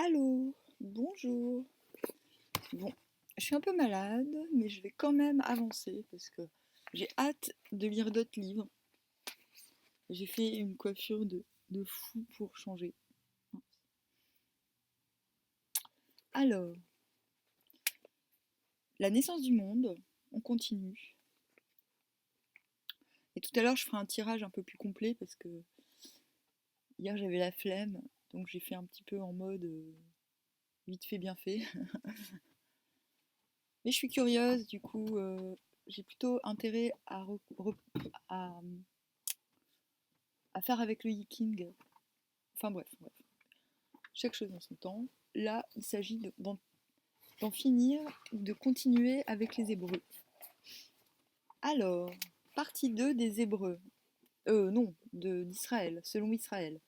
Allô, bonjour. Bon, je suis un peu malade, mais je vais quand même avancer parce que j'ai hâte de lire d'autres livres. J'ai fait une coiffure de fou pour changer. Alors, la naissance du monde, on continue. Et tout à l'heure, je ferai un tirage un peu plus complet parce que hier j'avais la flemme, donc j'ai fait un petit peu en mode vite fait, bien fait. Mais je suis curieuse, du coup, j'ai plutôt intérêt à, à faire avec le yiking. Enfin bref, chaque chose en son temps. Là, il s'agit d'en finir ou de continuer avec les Hébreux. Alors, partie 2 des Hébreux. Non, d'Israël, selon Israël.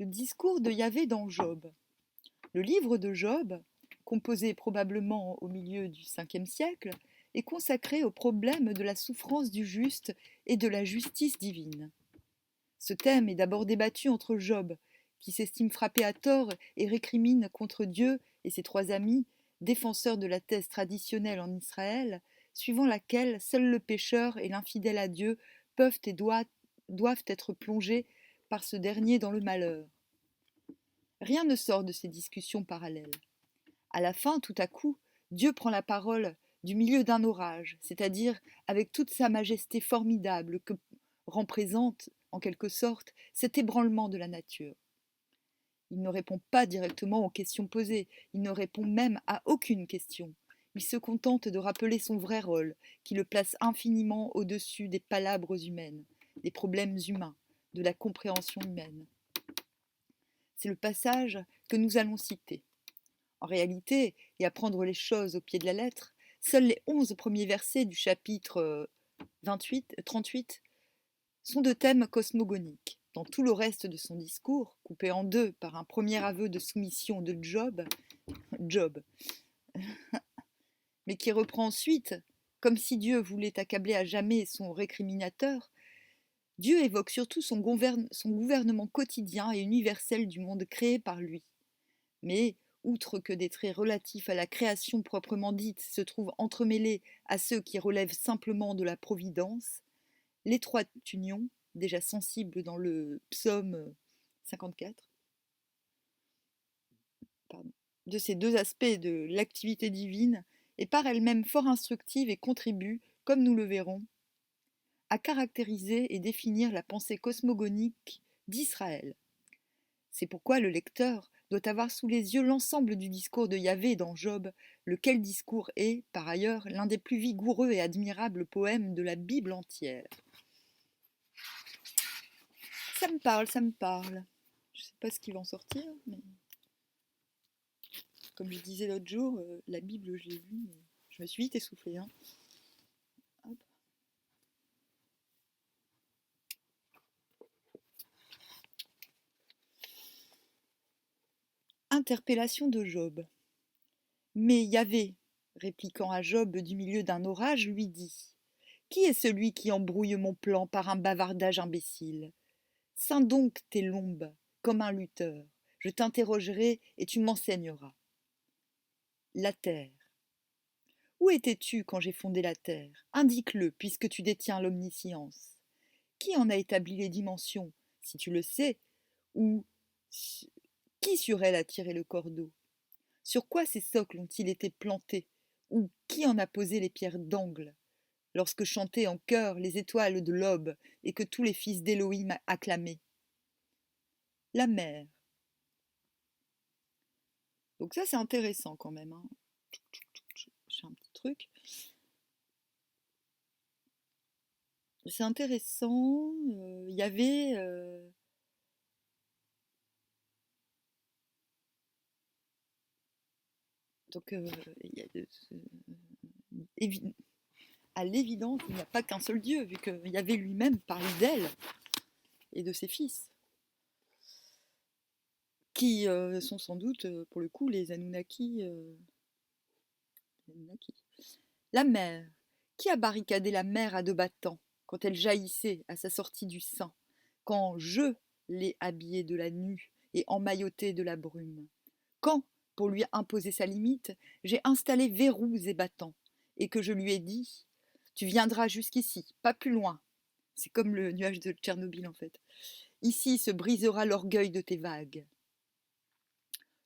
Le discours de Yahvé dans Job. Le livre de Job, composé probablement au milieu du 5e siècle, est consacré au problème de la souffrance du juste et de la justice divine. Ce thème est d'abord débattu entre Job, qui s'estime frappé à tort et récrimine contre Dieu et ses trois amis, défenseurs de la thèse traditionnelle en Israël, suivant laquelle seul le pécheur et l'infidèle à Dieu peuvent et doivent être plongés par ce dernier dans le malheur. Rien ne sort de ces discussions parallèles. À la fin, tout à coup, Dieu prend la parole du milieu d'un orage, c'est-à-dire avec toute sa majesté formidable que représente, en quelque sorte, cet ébranlement de la nature. Il ne répond pas directement aux questions posées, il ne répond même à aucune question. Il se contente de rappeler son vrai rôle, qui le place infiniment au-dessus des palabres humaines, des problèmes humains, de la compréhension humaine. C'est le passage que nous allons citer. En réalité, et à prendre les choses au pied de la lettre, seuls les 11 premiers versets du chapitre 38 sont de thème cosmogonique. Dans tout le reste de son discours, coupé en deux par un premier aveu de soumission de Job, mais qui reprend ensuite, comme si Dieu voulait accabler à jamais son récriminateur, Dieu évoque surtout son gouvernement quotidien et universel du monde créé par lui. Mais, outre que des traits relatifs à la création proprement dite se trouvent entremêlés à ceux qui relèvent simplement de la providence, l'étroite union, déjà sensible dans le psaume 54, de ces deux aspects de l'activité divine est par elle-même fort instructive et contribue, comme nous le verrons, à caractériser et définir la pensée cosmogonique d'Israël. C'est pourquoi le lecteur doit avoir sous les yeux l'ensemble du discours de Yahvé dans Job, lequel discours est, par ailleurs, l'un des plus vigoureux et admirables poèmes de la Bible entière. Ça me parle, ça me parle. Je ne sais pas ce qui va en sortir, mais comme je disais l'autre jour, la Bible, je l'ai vue, mais je me suis vite essoufflée. Hein. Hop. Interpellation de Job. Mais Yahvé, répliquant à Job du milieu d'un orage, lui dit « Qui est celui qui embrouille mon plan par un bavardage imbécile ? Ceins donc tes lombes, comme un lutteur. Je t'interrogerai et tu m'enseigneras. » La terre. Où étais-tu quand j'ai fondé la terre ? Indique-le, puisque tu détiens l'omniscience. Qui en a établi les dimensions, si tu le sais ? Ou qui sur elle a tiré le cordeau ? Sur quoi ces socles ont-ils été plantés ? Ou qui en a posé les pierres d'angle ? Lorsque chantaient en chœur les étoiles de l'aube et que tous les fils d'Élohim acclamaient. La mer. Donc ça, c'est intéressant quand même. Hein. J'ai un petit truc. C'est intéressant. Il y avait... donc, y a, à l'évidence, il n'y a pas qu'un seul Dieu, vu qu'il y avait lui-même parlé d'elle et de ses fils, qui sont sans doute, pour le coup, les Anunnaki. La mer. Qui a barricadé la mer à deux battants, quand elle jaillissait à sa sortie du sein, quand je l'ai habillée de la nue et emmaillotée de la brume ? Quand, pour lui imposer sa limite, j'ai installé verrous et battants, et que je lui ai dit « Tu viendras jusqu'ici, pas plus loin ». C'est comme le nuage de Tchernobyl en fait. Ici se brisera l'orgueil de tes vagues.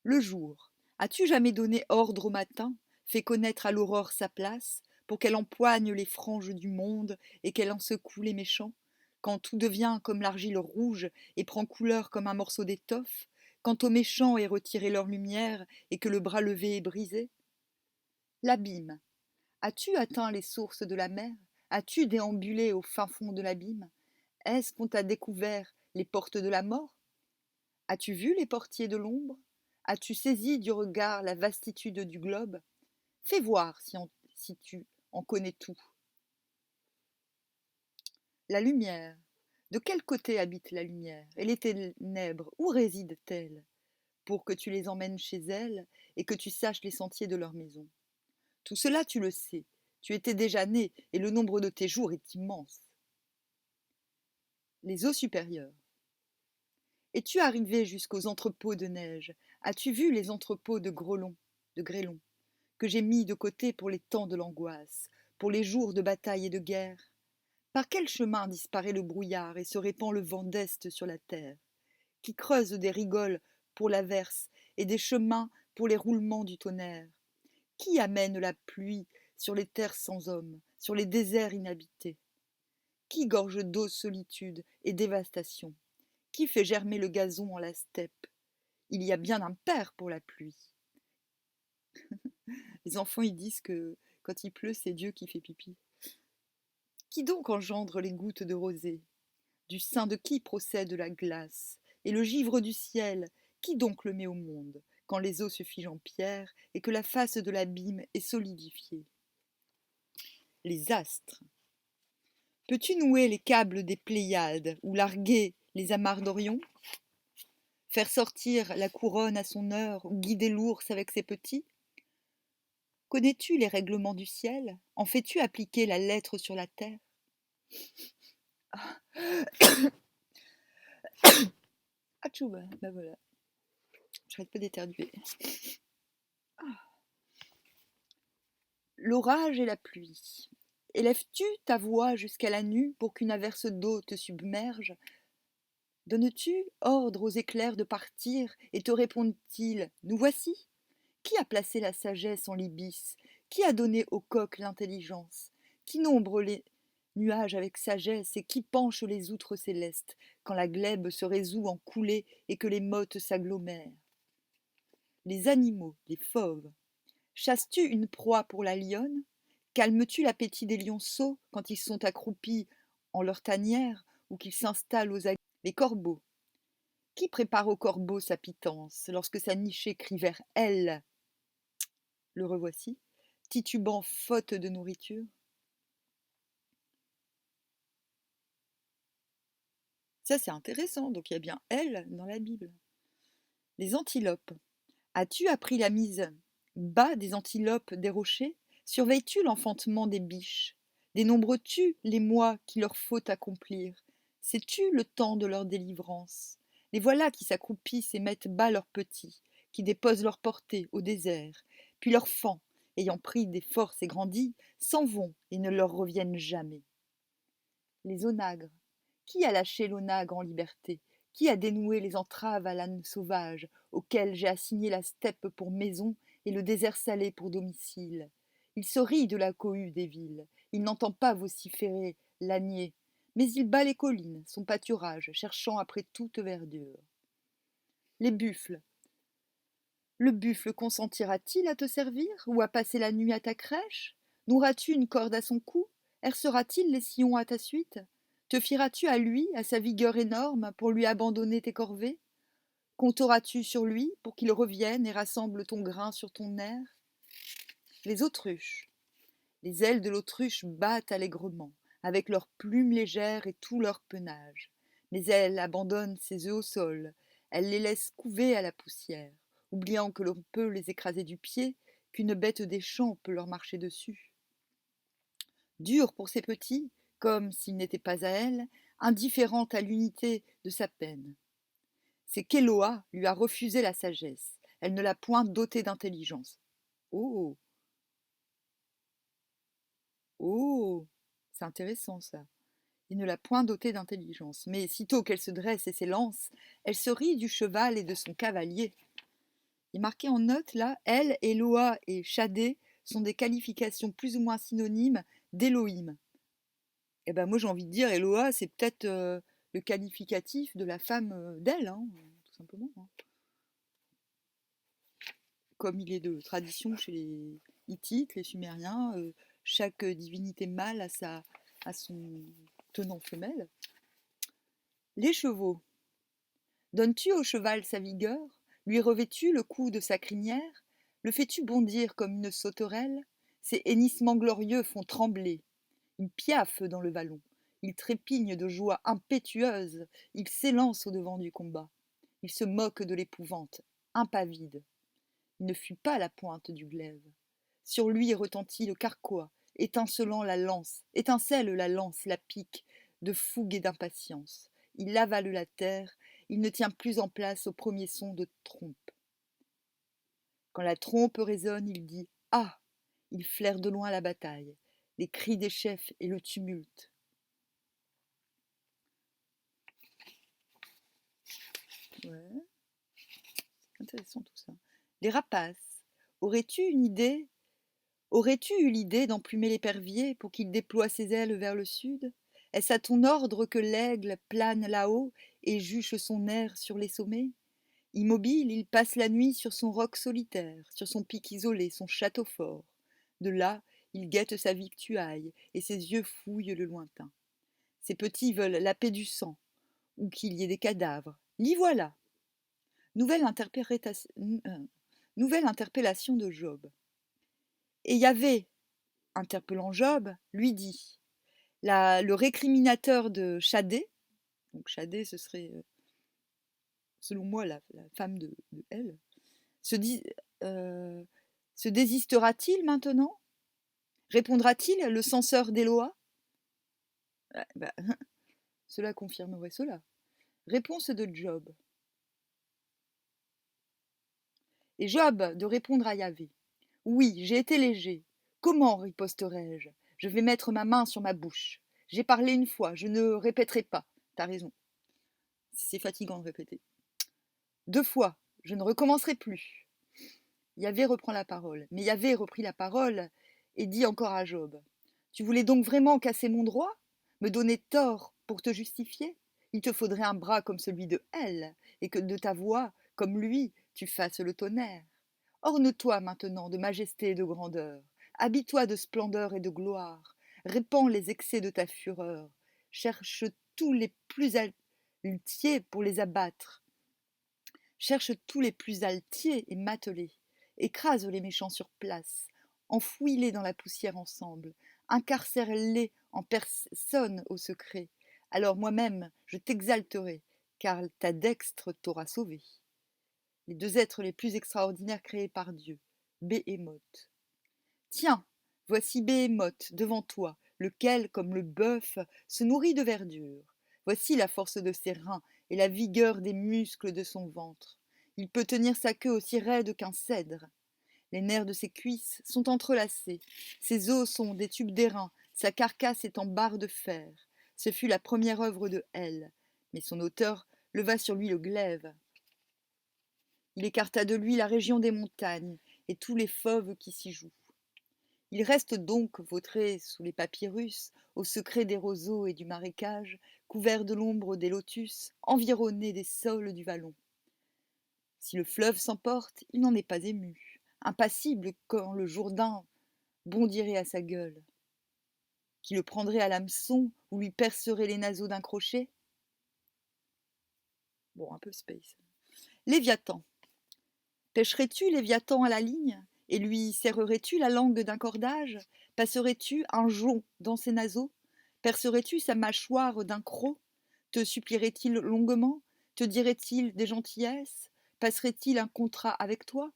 Le jour, as-tu jamais donné ordre au matin, fait connaître à l'aurore sa place, pour qu'elle empoigne les franges du monde et qu'elle en secoue les méchants, quand tout devient comme l'argile rouge et prend couleur comme un morceau d'étoffe, quand aux méchants est retirée leur lumière et que le bras levé est brisé? L'abîme. As-tu atteint les sources de la mer? As-tu déambulé au fin fond de l'abîme? Est-ce qu'on t'a découvert les portes de la mort? As-tu vu les portiers de l'ombre? As-tu saisi du regard la vastitude du globe? Fais voir si tu en connais tout. La lumière. De quel côté habite la lumière? Et les ténèbres, où résident-elles? Pour que tu les emmènes chez elles et que tu saches les sentiers de leur maison. Tout cela, tu le sais. Tu étais déjà né et le nombre de tes jours est immense. Les eaux supérieures. Es-tu arrivé jusqu'aux entrepôts de neige? As-tu vu les entrepôts de grêlons, que j'ai mis de côté pour les temps de l'angoisse, pour les jours de bataille et de guerre? Par quel chemin disparaît le brouillard et se répand le vent d'est sur la terre, qui creuse des rigoles pour l'averse et des chemins pour les roulements du tonnerre? Qui amène la pluie sur les terres sans hommes, sur les déserts inhabités? Qui gorge d'eau solitude et dévastation? Qui fait germer le gazon en la steppe? Il y a bien un père pour la pluie. Les enfants, ils disent que quand il pleut, c'est Dieu qui fait pipi. Qui donc engendre les gouttes de rosée? Du sein de qui procède la glace? Et le givre du ciel, qui donc le met au monde, quand les eaux se figent en pierre et que la face de l'abîme est solidifiée? Les astres. Peux-tu nouer les câbles des Pléiades ou larguer les amarres d'Orion? Faire sortir la couronne à son heure ou guider l'ours avec ses petits? Connais-tu les règlements du ciel? En fais-tu appliquer la lettre sur la terre? Atchou, ben voilà, j'arrête pas d'éternuer. L'orage et la pluie. Élèves-tu ta voix jusqu'à la nue pour qu'une averse d'eau te submerge? Donnes-tu ordre aux éclairs de partir et te répondent-ils « Nous voici » ? Qui a placé la sagesse en l'ibis? Qui a donné au coq l'intelligence? Qui nombre les nuages avec sagesse et qui penche les outres célestes quand la glèbe se résout en coulées et que les mottes s'agglomèrent? Les animaux, les fauves. Chasses-tu une proie pour la lionne? Calmes-tu l'appétit des lionceaux quand ils sont accroupis en leur tanière ou qu'ils s'installent aux aguets? Les corbeaux. Qui prépare au corbeau sa pitance lorsque sa nichée crie vers elle? Le revoici, titubant faute de nourriture. Ça, c'est intéressant, donc il y a bien elle dans la Bible. Les antilopes. As-tu appris la mise bas des antilopes des rochers? Surveilles-tu l'enfantement des biches? Dénombres-tu les mois qu'il leur faut accomplir? Sais-tu le temps de leur délivrance? Les voilà qui s'accroupissent et mettent bas leurs petits, qui déposent leur portée au désert, puis leurs fans, ayant pris des forces et grandi, s'en vont et ne leur reviennent jamais. Les onagres. Qui a lâché l'onagre en liberté? Qui a dénoué les entraves à l'âne sauvage, auquel j'ai assigné la steppe pour maison et le désert salé pour domicile? Il se rit de la cohue des villes, il n'entend pas vociférer l'ânier, mais il bat les collines, son pâturage, cherchant après toute verdure. Les buffles. Le buffle consentira-t-il à te servir ou à passer la nuit à ta crèche? Noueras-tu une corde à son cou? Hercera-t-il les sillons à ta suite? Te fieras-tu à lui, à sa vigueur énorme, pour lui abandonner tes corvées? Compteras-tu sur lui pour qu'il revienne et rassemble ton grain sur ton nerf? Les autruches. Les ailes de l'autruche battent allègrement, avec leurs plumes légères et tout leur penage. Mais elle abandonne ses œufs au sol, elle les laisse couver à la poussière, oubliant que l'on peut les écraser du pied, qu'une bête des champs peut leur marcher dessus. Dure pour ses petits, comme s'ils n'étaient pas à elle, indifférente à l'unité de sa peine. C'est qu'Éloa lui a refusé la sagesse. elle ne l'a point dotée d'intelligence. Oh, oh, c'est intéressant ça. Il ne l'a point dotée d'intelligence. Mais sitôt qu'elle se dresse et s'élance, elle se rit du cheval et de son cavalier. Il est marqué en note là, elle, Eloa et Shadé sont des qualifications plus ou moins synonymes d'Élohim. Eh ben moi j'ai envie de dire Eloa, c'est peut-être le qualificatif de la femme d'elle, hein, tout simplement. Hein. Comme il est de tradition chez les Hittites, les Sumériens, chaque divinité mâle a son tenant femelle. Les chevaux. Donnes-tu au cheval sa vigueur? Lui revêts-tu le cou de sa crinière? Le fais-tu bondir comme une sauterelle? Ses hennissements glorieux font trembler. Il piaffe dans le vallon. Il trépigne de joie impétueuse. Il s'élance au-devant du combat. Il se moque de l'épouvante, impavide. Il ne fuit pas la pointe du glaive. Sur lui retentit le carquois, étincelle la lance, la pique, de fougue et d'impatience. Il avale la terre, il ne tient plus en place au premier son de trompe. Quand la trompe résonne, il dit « Ah !» Il flaire de loin la bataille, les cris des chefs et le tumulte. Ouais, c'est intéressant tout ça. Les rapaces. Aurais-tu une idée Aurais-tu eu l'idée d'emplumer l'épervier pour qu'il déploie ses ailes vers le sud? Est-ce à ton ordre que l'aigle plane là-haut et juche son air sur les sommets? Immobile, il passe la nuit sur son roc solitaire, sur son pic isolé, son château fort. De là, il guette sa victuaille et ses yeux fouillent le lointain. Ses petits veulent la paix du sang, ou qu'il y ait des cadavres. L'y voilà! Nouvelle interpellation de Job. Et Yahvé, interpellant Job, lui dit le récriminateur de Shadé, donc Shadé ce serait selon moi la femme de elle, se désistera-t-il maintenant? Répondra-t-il le censeur d'Éloa? Bah, cela confirmerait cela. Réponse de Job. Et Job de répondre à Yahvé. Oui, j'ai été léger. Comment riposterai-je? Je vais mettre ma main sur ma bouche. J'ai parlé une fois, je ne répéterai pas. T'as raison. C'est fatigant de répéter. 2 fois, je ne recommencerai plus. Yahvé reprend la parole. Mais Yahvé reprit la parole et dit encore à Job. Tu voulais donc vraiment casser mon droit? Me donner tort pour te justifier? Il te faudrait un bras comme celui de elle, et que de ta voix, comme lui, tu fasses le tonnerre. Orne-toi maintenant de majesté et de grandeur. Habille-toi de splendeur et de gloire. Répands les excès de ta fureur. Cherche tous les plus altiers pour les abattre. Cherche tous les plus altiers et mate-les. Écrase les méchants sur place. Enfouis-les dans la poussière ensemble. Incarcère-les en personne au secret. Alors moi-même, je t'exalterai, car ta dextre t'aura sauvé. Les 2 êtres les plus extraordinaires créés par Dieu, Béhémoth. Tiens, voici Béhémoth devant toi, lequel, comme le bœuf, se nourrit de verdure. Voici la force de ses reins et la vigueur des muscles de son ventre. Il peut tenir sa queue aussi raide qu'un cèdre. Les nerfs de ses cuisses sont entrelacés, ses os sont des tubes d'airain, sa carcasse est en barre de fer. Ce fut la première œuvre de Elle, mais son auteur leva sur lui le glaive. Il écarta de lui la région des montagnes et tous les fauves qui s'y jouent. Il reste donc vautré sous les papyrus, au secret des roseaux et du marécage, couvert de l'ombre des lotus, environné des saules du vallon. Si le fleuve s'emporte, il n'en est pas ému, impassible quand le Jourdain bondirait à sa gueule. Qui le prendrait à l'hameçon ou lui percerait les naseaux d'un crochet? Bon, un peu space. Léviathan. Pêcherais-tu Léviathan à la ligne? Et lui serrerais-tu la langue d'un cordage? Passerais-tu un jonc dans ses naseaux? Percerais-tu sa mâchoire d'un croc? Te supplierait-il longuement? Te dirait-il des gentillesses? Passerait-il un contrat avec toi?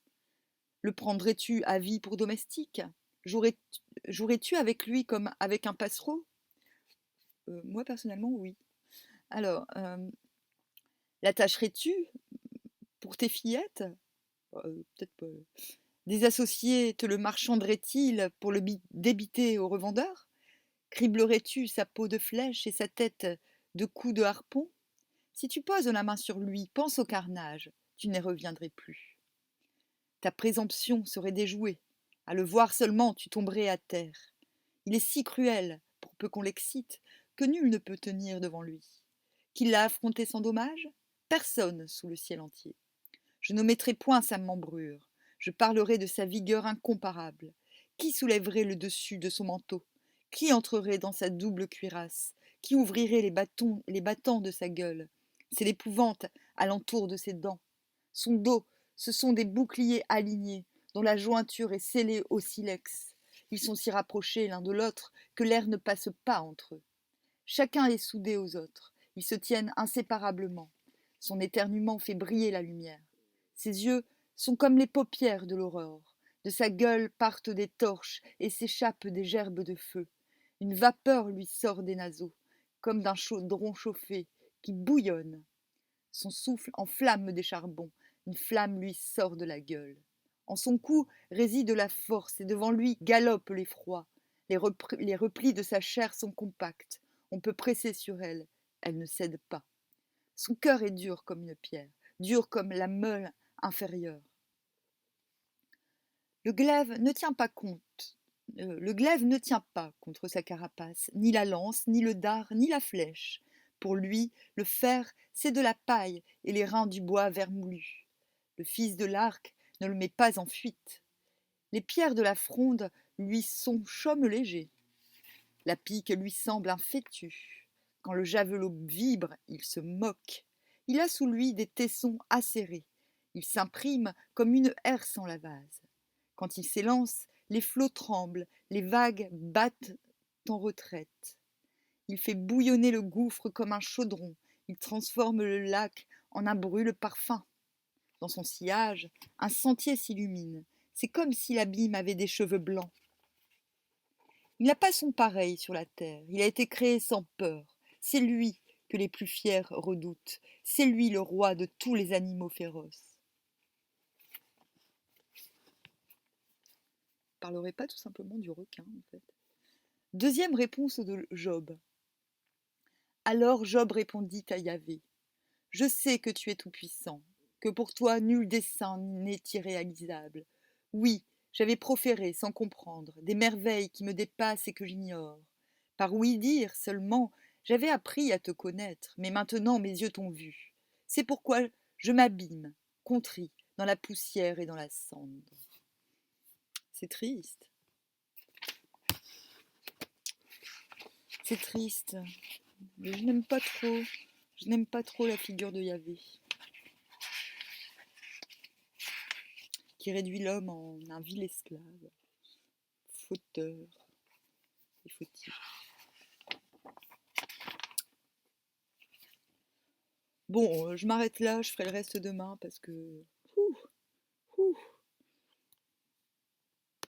Le prendrais-tu à vie pour domestique? Jouerais-tu avec lui comme avec un passereau? Moi, personnellement, oui. Alors, l'attacherais-tu pour tes fillettes? peut-être pas. Des associés te le marchanderaient-ils pour le débiter au revendeur? Criblerais-tu sa peau de flèche et sa tête de coups de harpon? Si tu poses la main sur lui, pense au carnage, tu n'y reviendrais plus. Ta présomption serait déjouée. À le voir seulement, tu tomberais à terre. Il est si cruel, pour peu qu'on l'excite, que nul ne peut tenir devant lui. Qui l'a affronté sans dommage? Personne sous le ciel entier. Je n'omettrai point sa membrure. Je parlerai de sa vigueur incomparable. Qui soulèverait le dessus de son manteau? Qui entrerait dans sa double cuirasse? Qui ouvrirait les battants de sa gueule? C'est l'épouvante alentour de ses dents. Son dos, ce sont des boucliers alignés, dont la jointure est scellée au silex. Ils sont si rapprochés l'un de l'autre que l'air ne passe pas entre eux. Chacun est soudé aux autres. Ils se tiennent inséparablement. Son éternuement fait briller la lumière. Ses yeux sont comme les paupières de l'aurore. De sa gueule partent des torches et s'échappent des gerbes de feu. Une vapeur lui sort des naseaux, comme d'un chaudron chauffé, qui bouillonne. Son souffle enflamme des charbons, une flamme lui sort de la gueule. En son cou réside la force et devant lui galope l'effroi. Les replis de sa chair sont compacts, on peut presser sur elle, elle ne cède pas. Son cœur est dur comme une pierre, dur comme la meule inférieure. Le glaive ne tient pas contre sa carapace, ni la lance, ni le dard, ni la flèche. Pour lui, le fer, c'est de la paille et les reins du bois vermoulu. Le fils de l'arc ne le met pas en fuite. Les pierres de la fronde lui sont chaume léger. La pique lui semble un fétu. Quand le javelot vibre, il se moque. Il a sous lui des tessons acérés. Il s'imprime comme une herse en la vase. Quand il s'élance, les flots tremblent, les vagues battent en retraite. Il fait bouillonner le gouffre comme un chaudron. Il transforme le lac en un brûle parfum. Dans son sillage, un sentier s'illumine. C'est comme si l'abîme avait des cheveux blancs. Il n'a pas son pareil sur la terre. Il a été créé sans peur. C'est lui que les plus fiers redoutent. C'est lui le roi de tous les animaux féroces. Je ne parlerai pas tout simplement du requin, en fait. Deuxième réponse de Job. Alors Job répondit à Yahvé. Je sais que tu es tout-puissant, que pour toi nul dessein n'est irréalisable. Oui, j'avais proféré, sans comprendre, des merveilles qui me dépassent et que j'ignore. Par ouï dire seulement, j'avais appris à te connaître, mais maintenant mes yeux t'ont vu. C'est pourquoi je m'abîme, contrit, dans la poussière et dans la cendre. C'est triste. C'est triste. Mais je n'aime pas trop. Je n'aime pas trop la figure de Yahvé, qui réduit l'homme en un vil esclave, fauteur et fautif. Bon, je m'arrête là, je ferai le reste demain parce que